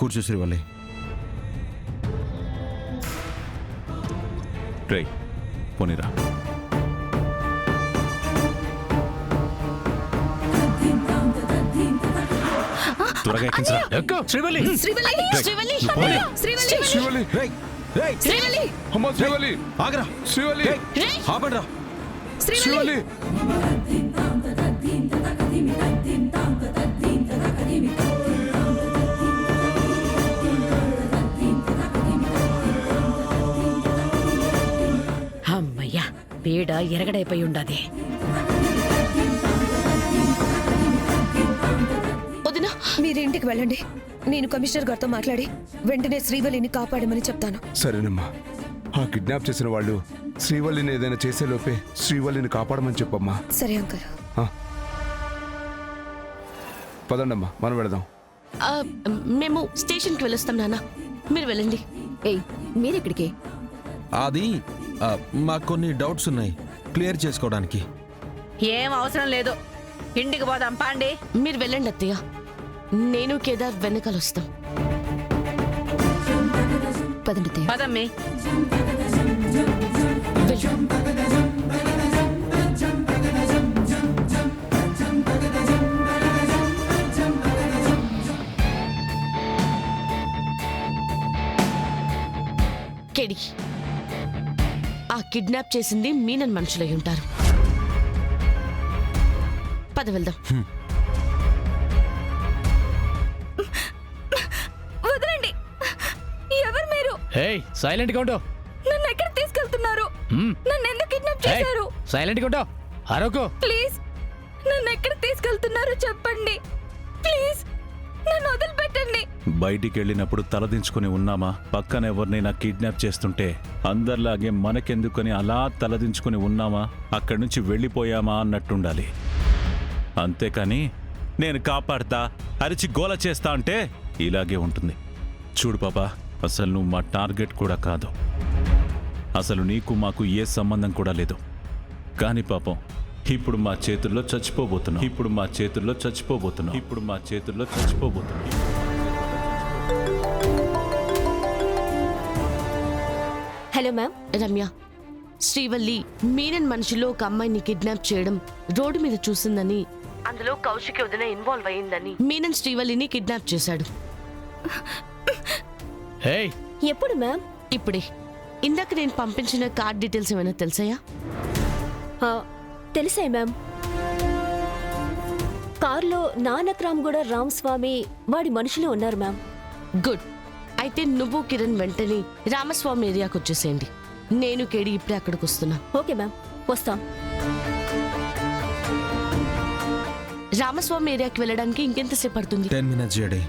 కూర్చో శ్రీవల్లి. రేయ్ పోనీరా. త్వరగా ఎక్కించరా. శ్రీవల్లి శ్రీవల్లి శ్రీవల్లి శ్రీవల్లి శ్రీవల్లి రేయ్ రేయ్ శ్రీవల్లి అమ్మ శ్రీవల్లి ఆగరా. శ్రీవల్లి ఆపండ్రా. శ్రీవల్లి శ్రీవల్లి అమ్మయ్యా పీడ ఎరగడైపోయి ఉండాది. వదినా మీరు ఇంటికి వెళ్ళండి. నేను కమిషనర్ గారితో మాట్లాడి వెంటనే శ్రీవల్లిని కాపాడమని చెప్తాను. సరేనమ్మా. ఆ కిడ్నాప్ చేసిన వాళ్ళు శ్రీవల్లిని ఏదైనా చేసే లోపే శ్రీవల్లిని కాపాడమని చెప్పమ్మా. సరే అంకుల్. పదండమ్మా మనం వెళదాం. మేము స్టేషన్కి వెళ్ళొస్తాం నాన్న, మీరు వెళ్ళండి. ఏయ్ మీరెక్కడికి? అది మాకు కొన్ని డౌట్స్ ఉన్నాయి క్లియర్ చేసుకోవడానికి. ఏం అవసరం లేదు, ఇంటికి పోదాం పాండి. మీరు వెళ్ళండి అత్తయ్య, నేను కేదార్ వెనకాల వస్తాం. పదండి పదమ్మి. కెడి ఆ కిడ్నాప్ చేసింది మీనన్ మనుషులై ఉంటారు. పద వెళ్దాం. వదలండి. ఎవరు మీరు? సైలెంట్ గా ఉండు. నన్ను ఎక్కడ తీసుకెళ్తున్నారు? నన్ను ఎందుకు కిడ్నాప్ చేశారు? సైలెంట్ గా ఉండు. అరవకు. ప్లీజ్ నన్ను ఎక్కడ తీసుకెళ్తున్నారు చెప్పండి. ప్లీజ్ నన్ను వదిలిపెట్టండి. బయటికి వెళ్ళినప్పుడు తలదించుకుని ఉన్నామా? పక్కన ఎవరినైనా కిడ్నాప్ చేస్తుంటే అందరిలాగే మనకెందుకని అలా తలదించుకుని ఉన్నామా? అక్కడి నుంచి వెళ్ళిపోయామా అన్నట్టుండాలి. అంతేకాని నేను కాపాడతా అరిచి గోల చేస్తా అంటే ఇలాగే ఉంటుంది. చూడు పాపా, అసలు నువ్వు మా టార్గెట్ కూడా కాదు. అసలు నీకు మాకు ఏ సంబంధం కూడా లేదు. కానీ పాపం ఇప్పుడు మా చేతుల్లో చచ్చిపోబోతున్నాం. Hello ma'am. రమ్య, శ్రీవల్లి మీనన్ మనుషుల్లో ఒక అమ్మాయిని కిడ్నాప్ చేయడం రోడ్డు మీద చూసిందని, అందులో కౌశికి వదిన ఇన్వాల్వ్ అయ్యిందని మీనన్ శ్రీవల్లిని కిడ్నాప్ చేశాడు. ఎప్పుడు మ్యామ్? ఇప్పుడే. ఇందాక నేను పంపించిన కార్డ్ డీటెయిల్స్ ఏమైనా తెలుసాయా? తెలిసాయి మ్యామ్. కార్లో నానక్ రామ్ కూడా రామస్వామి వాడి మనుషులు ఉన్నారు మ్యామ్. గుడ్. అయితే నువ్వు కిరణ్ వెంటనే రామస్వామి ఏరియాకి వచ్చేసేయండి. నేను కేడి ఇప్పుడే అక్కడికి వస్తున్నా. ఓకే మ్యామ్, వస్తాం. రామస్వామి ఏరియాకి వెళ్ళడానికి ఇంకెంతసేపు పడుతుంది? 10 minutes జేడి.